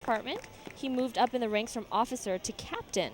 Department. He moved up in the ranks from officer to captain.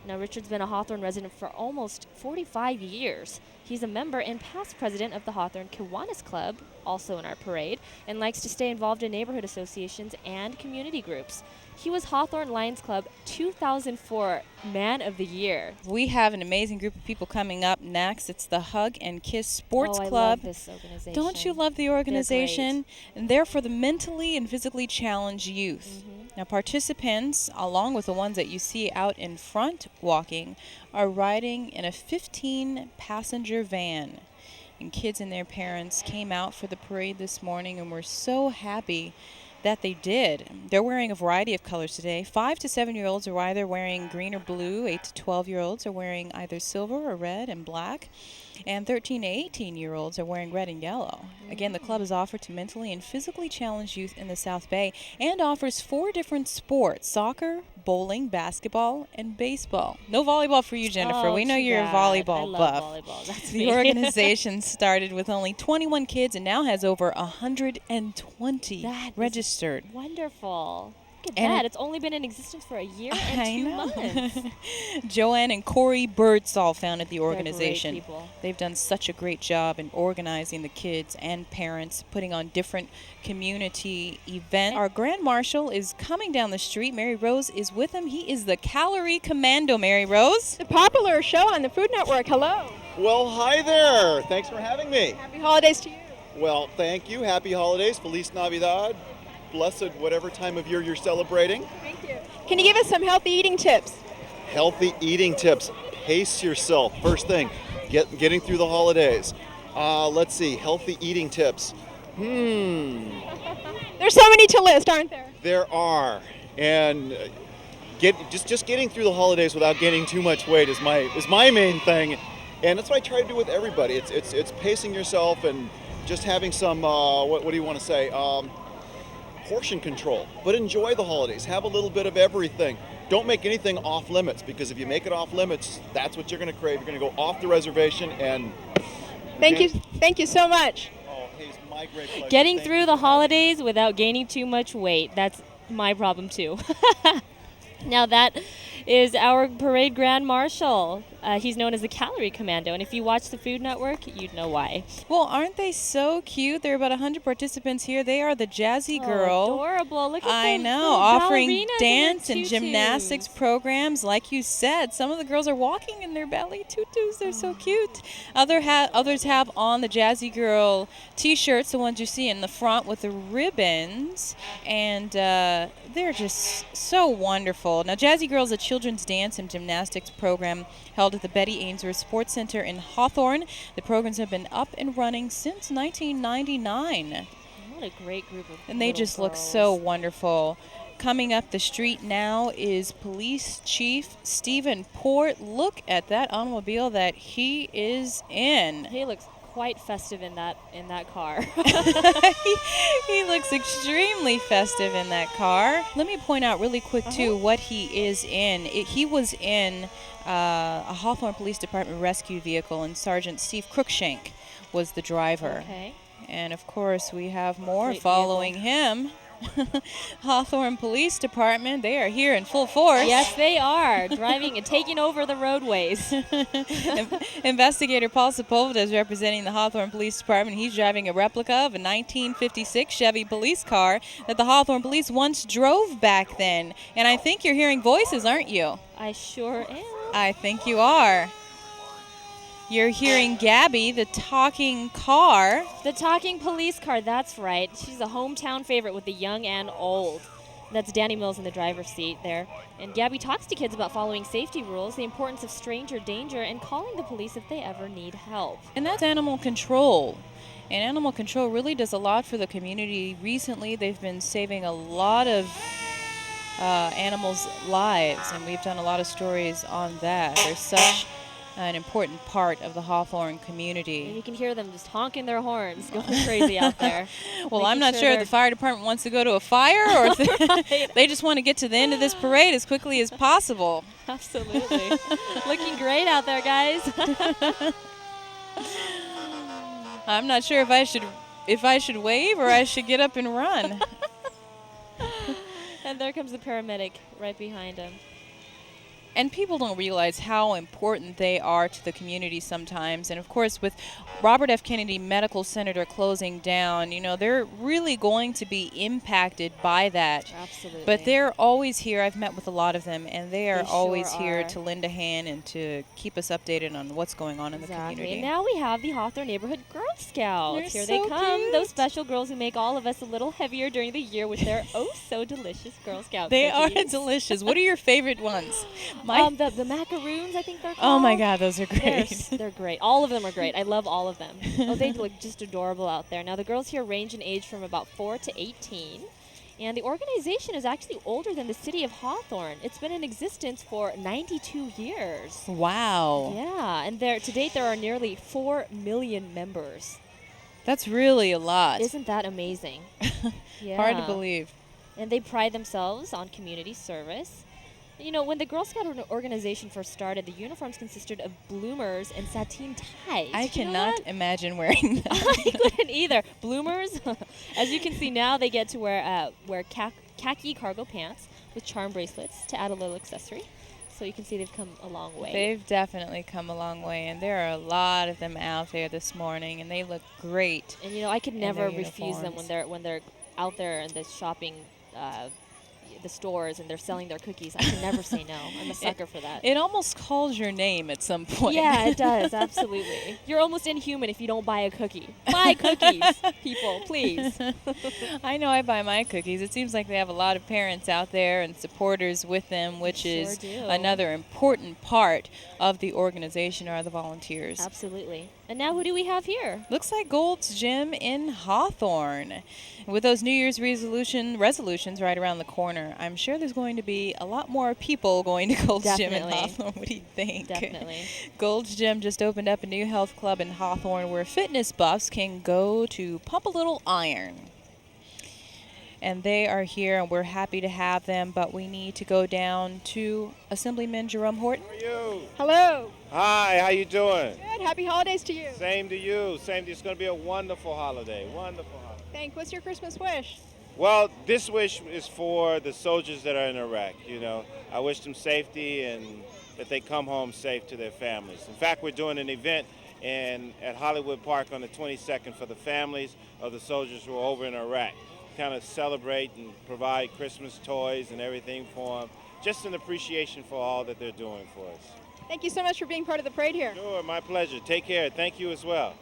Now, Richard's been a Hawthorne resident for almost 45 years. He's a member and past president of the Hawthorne Kiwanis Club, also in our parade, and likes to stay involved in neighborhood associations and community groups. He was Hawthorne Lions Club 2004 Man of the Year. We have an amazing group of people coming up next. It's the Hug and Kiss Sports I Club. love this organization. Don't you love the organization? And they're for the mentally and physically challenged youth. Now, participants, along with the ones that you see out in front walking, are riding in a 15-passenger van. And kids and their parents came out for the parade this morning, and we're so happy that they did. They're wearing a variety of colors today. 5 to 7-year-olds are either wearing green or blue. 8 to 12-year-olds are wearing either silver or red and black. And 13 to 18-year-olds are wearing red and yellow. Again, the club is offered to mentally and physically challenged youth in the South Bay and offers 4 different sports: soccer, bowling, basketball, and baseball. No volleyball for you, Jennifer. We know you're a volleyball buff. I love volleyball. That's the organization started with only 21 kids and now has over 120 registered. Wonderful. Look at that. It's only been in existence for a year and 2 months. Joanne and Corey Birdsall founded the organization. They're great people. They've done such a great job in organizing the kids and parents, putting on different community events. Our Grand Marshal is coming down the street. Mary Rose is with him. He is the Calorie Commando, Mary Rose. The popular show on the Food Network. Hello. Well, hi there. Thanks for having me. Happy holidays to you. Well, thank you. Happy holidays. Feliz Navidad. Blessed whatever time of year you're celebrating. Thank you. Can you give us some healthy eating tips? Healthy eating tips. Pace yourself. First thing, getting through the holidays. Let's see. Healthy eating tips. There's so many to list, aren't there? There are. And just getting through the holidays without gaining too much weight is my main thing. And that's what I try to do with everybody. It's pacing yourself and just having some what do you want to say? Portion control, but enjoy the holidays. Have a little bit of everything. Don't make anything off limits, because if you make it off limits, that's what you're going to crave. You're going to go off the reservation and... Thank you so much. Oh, hey, it's my great pleasure. Getting through the holidays without gaining too much weight. That's my problem too. Now that is our parade Grand Marshal. He's known as the Calorie Commando, and if you watch the Food Network, you'd know why. Well, aren't they so cute? There are about 100 participants here. They are the Jazzy Girl. Adorable. Look at I the know, offering ballerinas dance in and their gymnastics tutus. programs. Like you said, some of the girls are walking in their ballet tutus. They're so cute. Others have on the Jazzy Girl t-shirts, the ones you see in the front with the ribbons, and they're just so wonderful. Now, Jazzy Girl is a children's dance and gymnastics program held at the Betty Ainsworth Sports Center in Hawthorne. The programs have been up and running since 1999. What a great group of And they little just look girls. so wonderful. Coming up the street now is Police Chief Stephen Port. Look at that automobile that he is in. He looks quite festive in that car. He looks extremely festive in that car. Let me point out really quick, too, what he is in. He was in a Hawthorne Police Department rescue vehicle, and Sergeant Steve Cruikshank was the driver. Okay. And, of course, we have more Great following him. Hawthorne Police Department, they are here in full force. Yes, they are, driving and taking over the roadways. Investigator Paul Sepulveda is representing the Hawthorne Police Department. He's driving a replica of a 1956 Chevy police car that the Hawthorne Police once drove back then. And I think you're hearing voices, aren't you? I sure am. I think you are. You're hearing Gabby, the talking car. The talking police car, that's right. She's a hometown favorite with the young and old. That's Danny Mills in the driver's seat there. And Gabby talks to kids about following safety rules, the importance of stranger danger, and calling the police if they ever need help. And that's animal control. And animal control really does a lot for the community. Recently, they've been saving a lot of animals' lives, and we've done a lot of stories on that. They're such an important part of the Hawthorne community. And you can hear them just honking their horns, going crazy out there. Well, I'm not sure if the fire department wants to go to a fire or if they just want to get to the end of this parade as quickly as possible. Absolutely. Looking great out there, guys. I'm not sure if I should wave or I should get up and run. And there comes the paramedic right behind him. And people don't realize how important they are to the community sometimes. And of course, with Robert F. Kennedy Medical Center closing down, they're really going to be impacted by that. Absolutely. But they're always here. I've met with a lot of them, and they are They always sure here are. to lend a hand and to keep us updated on what's going on in the community. And now we have the Hawthorne Neighborhood Girl Scouts. They're Here so they come. cute. Those special girls who make all of us a little heavier during the year with their so delicious Girl Scout They are cookies. delicious. What are your favorite ones? The macaroons, I think they're called. Oh my God, those are great. They're great. All of them are great. I love all of them. They look just adorable out there. Now, the girls here range in age from about 4 to 18. And the organization is actually older than the city of Hawthorne. It's been in existence for 92 years. Wow. Yeah, and to date there are nearly 4 million members. That's really a lot. Isn't that amazing? Yeah. Hard to believe. And they pride themselves on community service. When the Girl Scout organization first started, the uniforms consisted of bloomers and sateen ties. I Did you know cannot that? imagine wearing that. I couldn't either. Bloomers. As you can see now, they get to wear khaki cargo pants with charm bracelets to add a little accessory. So you can see they've come a long way. They've definitely come a long way, and there are a lot of them out there this morning, and they look great. And I could never their refuse them uniforms. when they're out there in the shopping. The stores and they're selling their cookies. I can never say no. I'm a sucker for that. It almost calls your name at some point. Yeah, it does. Absolutely. You're almost inhuman if you don't buy a cookie. Buy cookies, people, please. I know I buy my cookies. It seems like they have a lot of parents out there and supporters with them, which Sure is do. another important part of the organization are the volunteers. Absolutely. And now who do we have here? Looks like Gold's Gym in Hawthorne. With those New Year's resolutions right around the corner, I'm sure there's going to be a lot more people going to Gold's Gym in Definitely. Hawthorne. What do you think? Definitely. Gold's Gym just opened up a new health club in Hawthorne where fitness buffs can go to pump a little iron. And they are here, and we're happy to have them, but we need to go down to Assemblyman Jerome Horton. How are you? Hello. Hi, how you doing? Good. Happy holidays to you. Same to you. Same. It's going to be a wonderful holiday. Wonderful holiday. Thanks. What's your Christmas wish? Well, this wish is for the soldiers that are in Iraq. I wish them safety and that they come home safe to their families. In fact, we're doing an event at Hollywood Park on the 22nd for the families of the soldiers who are over in Iraq. Kind of celebrate and provide Christmas toys and everything for them. Just an appreciation for all that they're doing for us. Thank you so much for being part of the parade here. Sure, my pleasure. Take care. Thank you as well.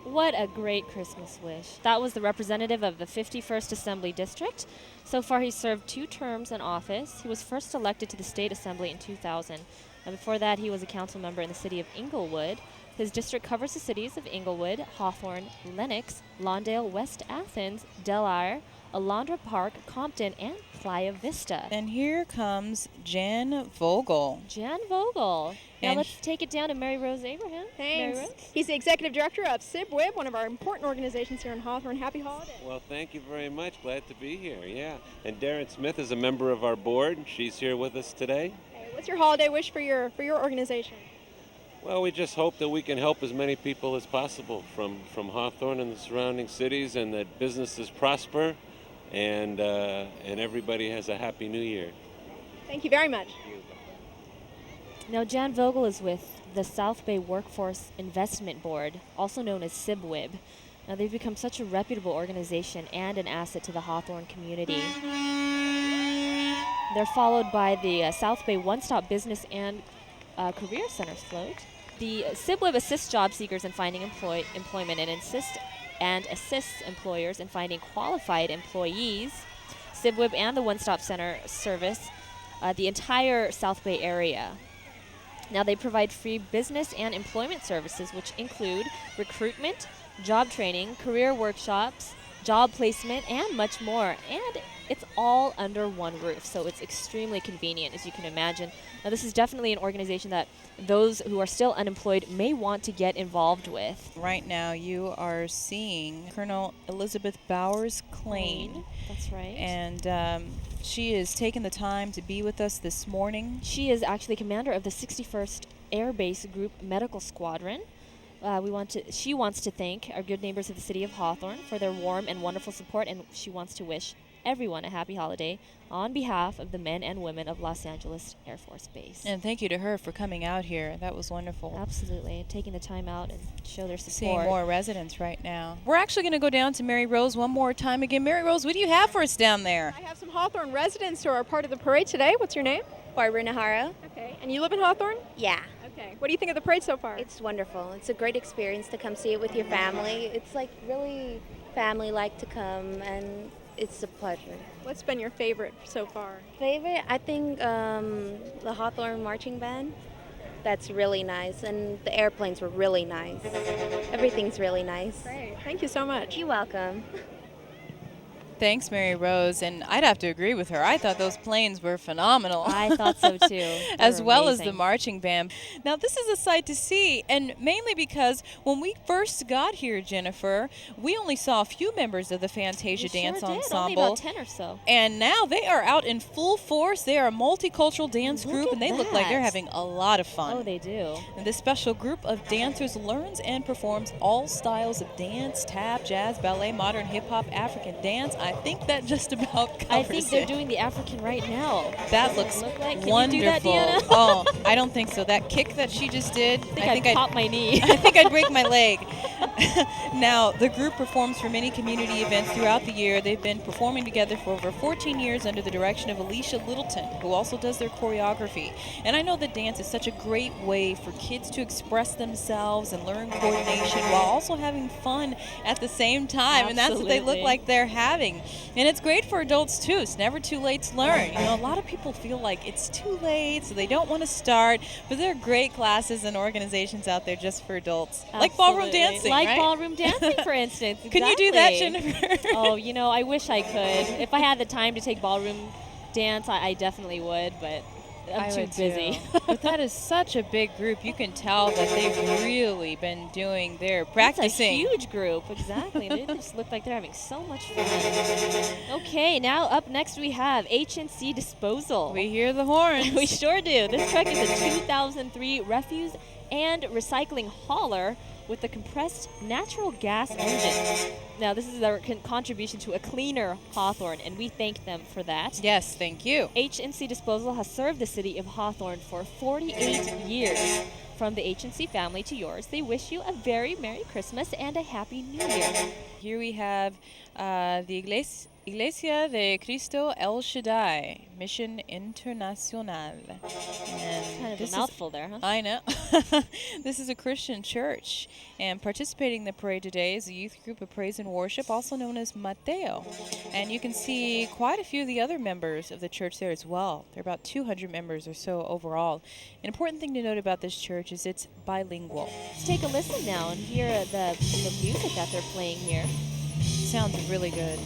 What a great Christmas wish. That was the representative of the 51st Assembly District. So far, he's served 2 terms in office. He was first elected to the State Assembly in 2000. And before that, he was a council member in the city of Inglewood. His district covers the cities of Inglewood, Hawthorne, Lenox, Lawndale, West Athens, Delaware, Alondra Park, Compton, and Playa Vista. And here comes Jan Vogel. Jan Vogel. Now And let's take it down to Mary Rose Abraham. Thanks. Mary Rose? He's the executive director of SIBWIB, one of our important organizations here in Hawthorne. Happy holidays. Well, thank you very much. Glad to be here, yeah. And Darren Smith is a member of our board. She's here with us today. Hey, what's your holiday wish for your organization? Well, we just hope that we can help as many people as possible from Hawthorne and the surrounding cities, and that businesses prosper and everybody has a happy new year. Thank you very much. Now, Jan Vogel is with the South Bay Workforce Investment Board, also known as SIBWIB. Now, they've become such a reputable organization and an asset to the Hawthorne community. They're followed by the South Bay One Stop Business and Career Centers float. The SIBWIB assists job seekers in finding employment and assists employers in finding qualified employees. SIBWIB and the One Stop Center service the entire South Bay area. Now, they provide free business and employment services, which include recruitment, job training, career workshops, job placement, and much more. And it's all under one roof, so it's extremely convenient, as you can imagine. Now, this is definitely an organization that those who are still unemployed may want to get involved with. Right now, you are seeing Colonel Elizabeth Bowers Klain. That's right. And she has taken the time to be with us this morning. She is actually commander of the 61st Air Base Group Medical Squadron. She wants to thank our good neighbors of the city of Hawthorne for their warm and wonderful support, and she wants to wish everyone a happy holiday on behalf of the men and women of Los Angeles Air Force Base. And thank you to her for coming out here. That was wonderful. Absolutely. Taking the time out and show their support. Seeing more residents right now. We're actually going to go down to Mary Rose one more time again. Mary Rose, what do you have for us down there? I have some Hawthorne residents who are part of the parade today. What's your name? Barbara Nahara. Okay. And you live in Hawthorne? Yeah, Okay. What do you think of the parade so far? it's wonderful. It's a great experience to come see it with your family. It's like really family-like to come, and it's a pleasure. What's been your favorite so far? Favorite, I think the Hawthorne Marching Band. That's really nice, and the airplanes were really nice. Everything's really nice. Great. Thank you so much. You're welcome. Thanks, Mary Rose. And I'd have to agree with her. I thought those planes were phenomenal. I thought so too. They As were well as the amazing. marching band. Now, this is a sight to see, and mainly because when we first got here, Jennifer, we only saw a few members of the Fantasia We Dance sure did. Ensemble. Only about 10 or so. And now they are out in full force. They are a multicultural dance Look group, at and they look like they're that. having a lot of fun. Oh, they do. And this special group of dancers learns and performs all styles of dance, tap, jazz, ballet, modern hip-hop, African dance. I think that just about covers I think they're it. doing the African right now. That looks Look like- can you wonderful. do that, Deanna? Oh, I don't think so. That kick that she just did, I think I'd pop my knee. I think I'd break my leg. Now, the group performs for many community events throughout the year. They've been performing together for over 14 years under the direction of Alicia Littleton, who also does their choreography. And I know that dance is such a great way for kids to express themselves and learn coordination while also having fun at the same time. And that's what they look Absolutely. like they're having. And it's great for adults, too. It's never too late to learn. You know, a lot of people feel like it's too late, so they don't want to start. But there are great classes and organizations out there just for adults. Like ballroom Absolutely. dancing, Like right? ballroom dancing, for instance. Can you do that, Exactly. Jennifer? Oh, you know, I wish I could. If I had the time to take ballroom dance, I definitely would, but I'm I too would busy. too. But that is such a big group. You can tell that they've really been doing their practicing. It's a huge group, exactly. They just look like they're having so much fun. Okay, now up next we have HNC Disposal. We hear the horns. We sure do. This truck is a 2003 refuse and recycling hauler with a compressed natural gas engine. Now, this is their contribution to a cleaner Hawthorne, and we thank them for that. Yes, thank you. HNC Disposal has served the city of Hawthorne for 48 years. From the HNC family to yours, they wish you a very Merry Christmas and a Happy New Year. Here we have the Iglesia de Cristo El Shaddai, Mission Internacional. And Kind of this a mouthful there, huh? I know. This is a Christian church, and participating in the parade today is a youth group of praise and worship, also known as Mateo. And you can see quite a few of the other members of the church there as well. There are about 200 members or so overall. An important thing to note about this church is it's bilingual. Let's take a listen now and hear the music that they're playing here. Sounds really good.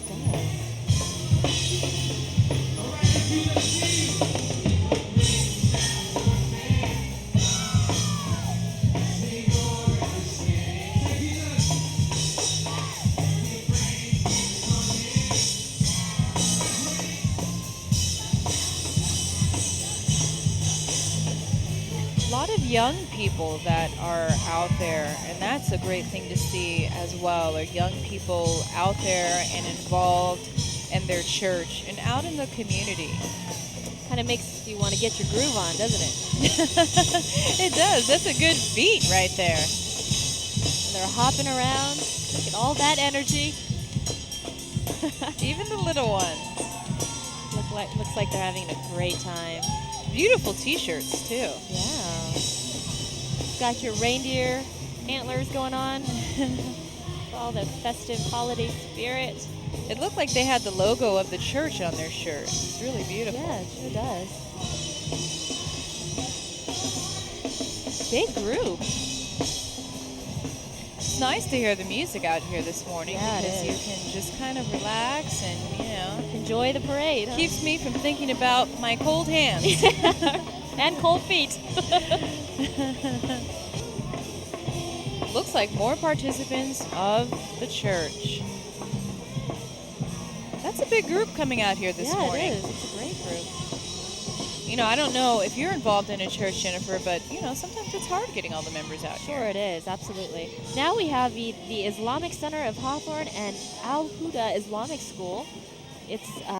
A lot of young people that are out there, and that's a great thing to see as well, are young people out there and involved in their church and out in the community. Kind of makes you want to get your groove on, doesn't it? It does. That's a good beat right there. And they're hopping around, get all that energy. Even the little ones. Looks like they're having a great time. Beautiful t-shirts too. Yeah. Got your reindeer antlers going on. All the festive holiday spirit. It looked like they had the logo of the church on their shirt. It's really beautiful. Yeah, it sure does. Big group. It's nice to hear the music out here this morning Yeah, it because you is. can just kind of relax and, Enjoy the parade. Huh? keeps me from thinking about my cold hands. And cold feet. Looks like more participants of the church. That's a big group coming out here this morning. It is. It's a great group. You know, I don't know if you're involved in a church, Jennifer, but, sometimes it's hard getting all the members out Sure here. it is, absolutely. Now we have the Islamic Center of Hawthorne and Al Huda Islamic School. It's